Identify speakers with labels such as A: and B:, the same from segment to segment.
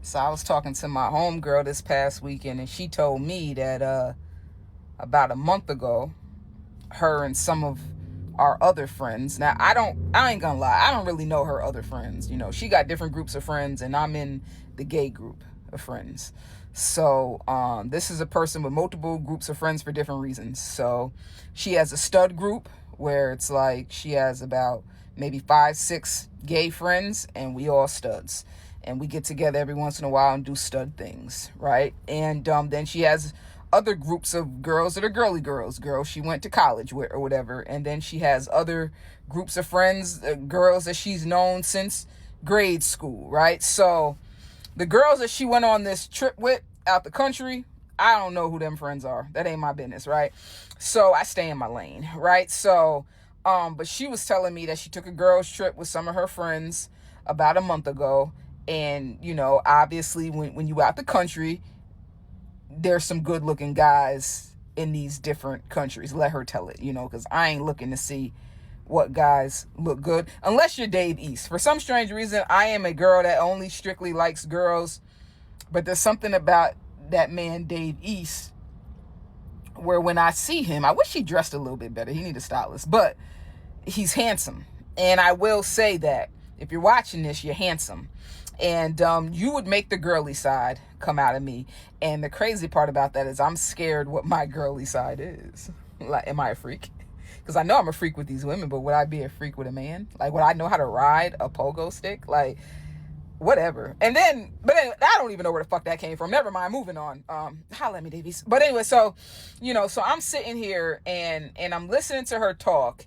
A: So I was talking to my homegirl this past weekend, and she told me that about a month ago, her and some of our other friends. Now I ain't gonna lie, I don't really know her other friends. You know, she got different groups of friends, and I'm in the gay group of friends. So this is a person with multiple groups of friends for different reasons. So she has a stud group where it's like she has about maybe 5, 6 gay friends, and we all studs, and we get together every once in a while and do stud things, right? And then she has other groups of girls that are girly girls she went to college with or whatever. And then she has other groups of friends, girls that she's known since grade school, right? So the girls that she went on this trip with out the country, I don't know who them friends are. That ain't my business, right? So I stay in my lane, right? So but she was telling me that she took a girls trip with some of her friends about a month ago. And you know, obviously when you out the country, there's some good looking guys in these different countries. Let her tell it, you know, because I ain't looking to see what guys look good unless you're Dave East. For some strange reason, I am a girl that only strictly likes girls, but there's something about that man Dave East where when I see him, I wish he dressed a little bit better. He need a stylist, but he's handsome. And I will say that if you're watching this, you're handsome. And you would make the girly side come out of me. And the crazy part about that is I'm scared what my girly side is. Like, am I a freak? Because I know I'm a freak with these women, but would I be a freak with a man? Like, would I know how to ride a pogo stick? Like, whatever. And then, but anyway, I don't even know where the fuck that came from. Never mind, moving on. Holla at me, Davies. But anyway, so, you know, so I'm sitting here and I'm listening to her talk,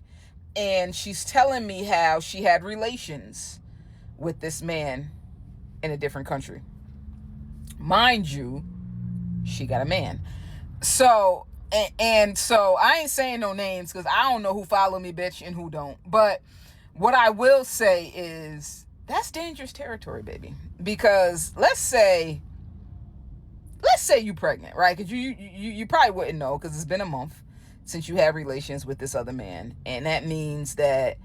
A: and she's telling me how she had relations with this man in a different country. Mind you, she got a man. So, and so I ain't saying no names because I don't know who follow me, bitch, and who don't. But what I will say is that's dangerous territory, baby. Because let's say you pregnant, right? Because you probably wouldn't know because it's been a month since you had relations with this other man. And that means that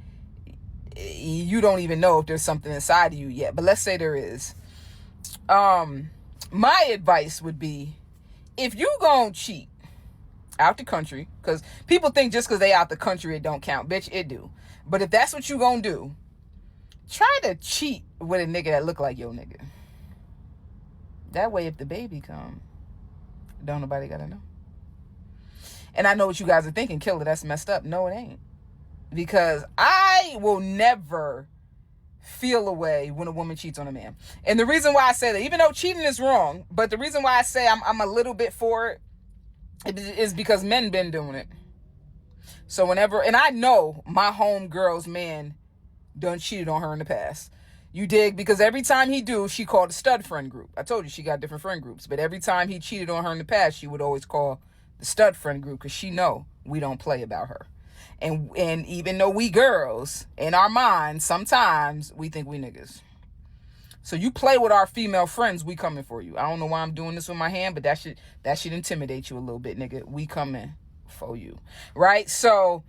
A: you don't even know if there's something inside of you yet. But let's say there is. My advice would be, if you gonna cheat out the country, because people think just because they out the country it don't count. Bitch, it do. But if that's what you gonna do, try to cheat with a nigga that look like your nigga. That way, if the baby come, don't nobody gotta know. And I know what you guys are thinking, Killer, that's messed up. No, it ain't. Because I will never feel a way when a woman cheats on a man. And the reason why I say that, even though cheating is wrong, but the reason why I say I'm a little bit for it is because men been doing it. So whenever, and I know my home girl's man done cheated on her in the past. You dig? Because every time he do, she called a stud friend group. I told you she got different friend groups, but every time he cheated on her in the past, she would always call the stud friend group because she know we don't play about her. And even though we girls, in our minds, sometimes we think we niggas. So you play with our female friends, we coming for you. I don't know why I'm doing this with my hand, but that should intimidate you a little bit, nigga. We coming for you, right? So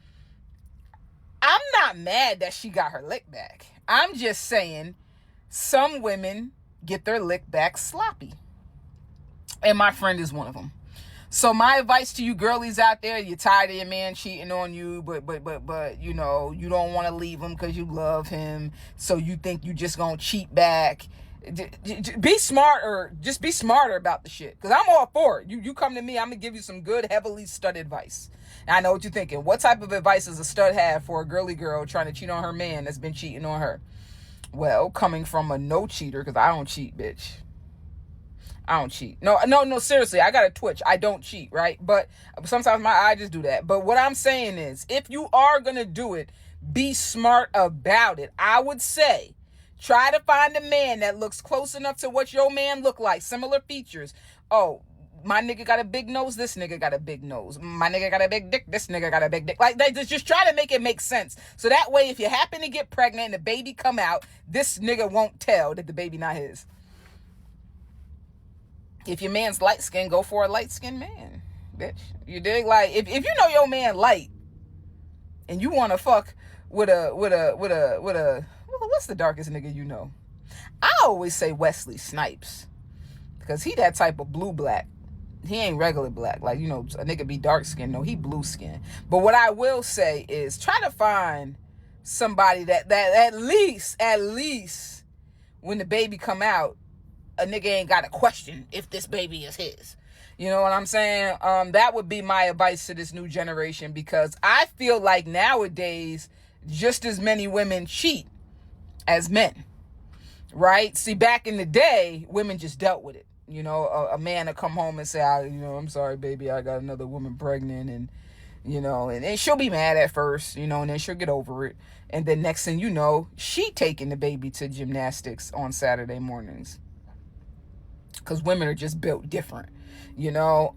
A: I'm not mad that she got her lick back. I'm just saying some women get their lick back sloppy. And my friend is one of them. So my advice to you girlies out there, you're tired of your man cheating on you, but you know, you don't want to leave him because you love him. So you think you just gonna cheat back. Be smarter. Just be smarter about the shit. Because I'm all for it. You come to me, I'm gonna give you some good, heavily stud advice. And I know what you're thinking. What type of advice does a stud have for a girly girl trying to cheat on her man that's been cheating on her? Well, coming from a no cheater, because I don't cheat, bitch. I don't cheat. No, seriously, I got a twitch. I don't cheat, right? But sometimes my eye just do that. But what I'm saying is, if you are going to do it, be smart about it. I would say, try to find a man that looks close enough to what your man look like. Similar features. Oh, my nigga got a big nose. This nigga got a big nose. My nigga got a big dick. This nigga got a big dick. Like, they just try to make it make sense. So that way, if you happen to get pregnant and the baby come out, this nigga won't tell that the baby not his. If your man's light skin, go for a light skinned man, bitch. You dig? Like, if you know your man light and you want to fuck with a what's the darkest nigga you know? I always say Wesley Snipes. Because he that type of blue black. He ain't regular black. Like, you know, a nigga be dark skinned. No, he blue skinned. But what I will say is try to find somebody that at least when the baby come out, a nigga ain't got to question if this baby is his. You know what I'm saying? That would be my advice to this new generation, because I feel like nowadays just as many women cheat as men, right? See, back in the day, women just dealt with it. You know, a man to come home and say, I'm sorry, baby, I got another woman pregnant, and, you know, and she'll be mad at first, you know, and then she'll get over it. And then next thing you know, she taking the baby to gymnastics on Saturday mornings. Because women are just built different, you know.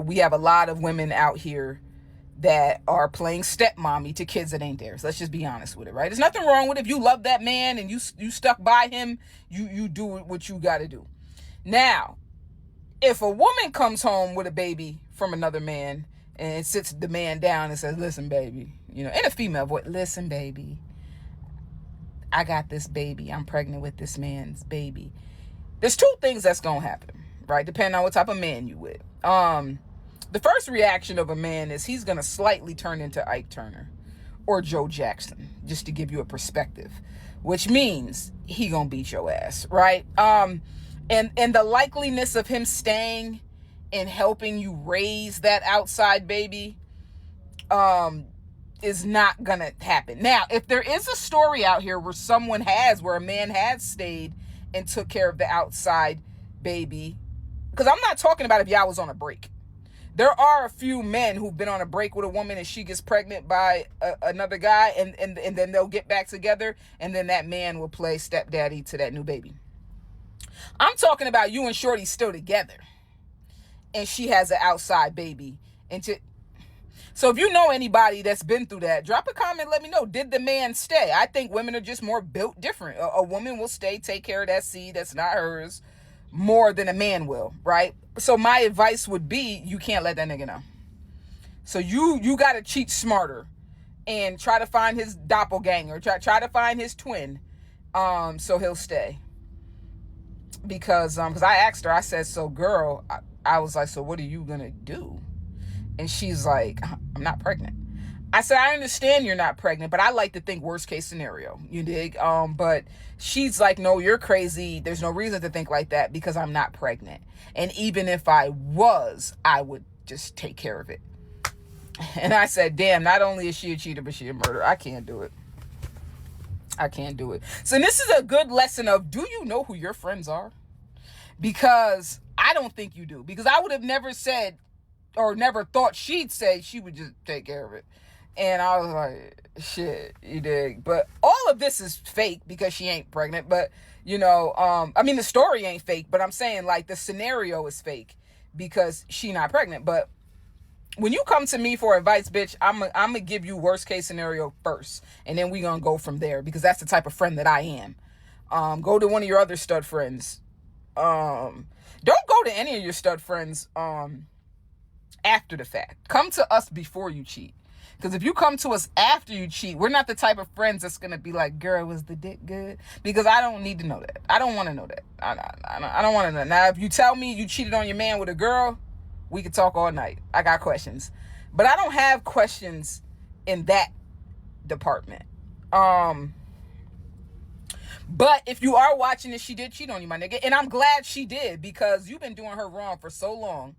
A: We have a lot of women out here that are playing stepmommy to kids that ain't theirs. Let's just be honest with it, right? There's nothing wrong with it. If you love that man and you stuck by him, you do what you got to do. Now, if a woman comes home with a baby from another man and sits the man down and says, listen, baby, you know, in a female voice, listen, baby, I got this baby. I'm pregnant with this man's baby. There's two things that's going to happen, right? Depending on what type of man you with. The first reaction of a man is he's going to slightly turn into Ike Turner or Joe Jackson, just to give you a perspective, which means he going to beat your ass, right? And the likeliness of him staying and helping you raise that outside baby is not going to happen. Now, if there is a story out here where a man has stayed and took care of the outside baby, because I'm not talking about if y'all was on a break. There are a few men who've been on a break with a woman and she gets pregnant by another guy, and then they'll get back together, and then that man will play stepdaddy to that new baby. I'm talking about you and Shorty still together, and she has an outside baby. So if you know anybody that's been through that, drop a comment, let me know. Did the man stay? I think women are just more built different. A woman will stay, take care of that seed that's not hers, more than a man will, right? So my advice would be, you can't let that nigga know. So you got to cheat smarter and try to find his doppelganger, try to find his twin, so he'll stay. Because I asked her, I said, so girl, I was like, so what are you gonna do? And she's like, I'm not pregnant. I said, I understand you're not pregnant, but I like to think worst case scenario, you dig? But she's like, no, you're crazy. There's no reason to think like that because I'm not pregnant. And even if I was, I would just take care of it. And I said, damn, not only is she a cheater, but she a murderer. I can't do it. I can't do it. So this is a good lesson of, do you know who your friends are? Because I don't think you do. Because I would have never said or never thought she'd say she would just take care of it. And I was like, shit, you dig? But all of this is fake because she ain't pregnant. But, you know, I mean, the story ain't fake. But I'm saying, like, the scenario is fake because she not pregnant. But when you come to me for advice, bitch, I'm going to give you worst case scenario first. And then we going to go from there because that's the type of friend that I am. Go to one of your other stud friends. Don't go to any of your stud friends after the fact. Come to us before you cheat. Because if you come to us after you cheat, we're not the type of friends that's going to be like, girl, was the dick good? Because I don't need to know that. I don't want to know that. I don't want to know. Now, if you tell me you cheated on your man with a girl, we could talk all night. I got questions. But I don't have questions in that department. But if you are watching this, she did cheat on you, my nigga. And I'm glad she did, because you've been doing her wrong for so long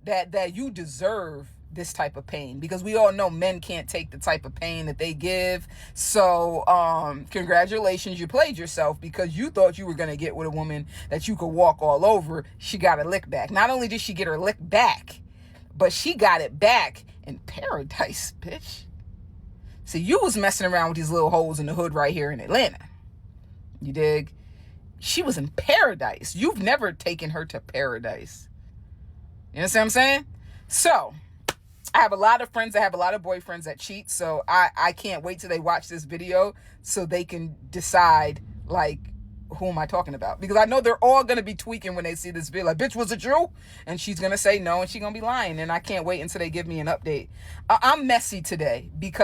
A: that you deserve this type of pain, because we all know men can't take the type of pain that they give. So congratulations, you played yourself, because you thought you were going to get with a woman that you could walk all over. She got a lick back. Not only did she get her lick back, but she got it back in paradise, bitch. See, you was messing around with these little holes in the hood right here in Atlanta. You dig? She was in paradise. You've never taken her to paradise. You understand what I'm saying? So I have a lot of friends that have a lot of boyfriends that cheat. So I can't wait till they watch this video so they can decide, like, who am I talking about? Because I know they're all going to be tweaking when they see this video. Like, bitch, was it true? And she's going to say no, and she's going to be lying. And I can't wait until they give me an update. I'm messy today because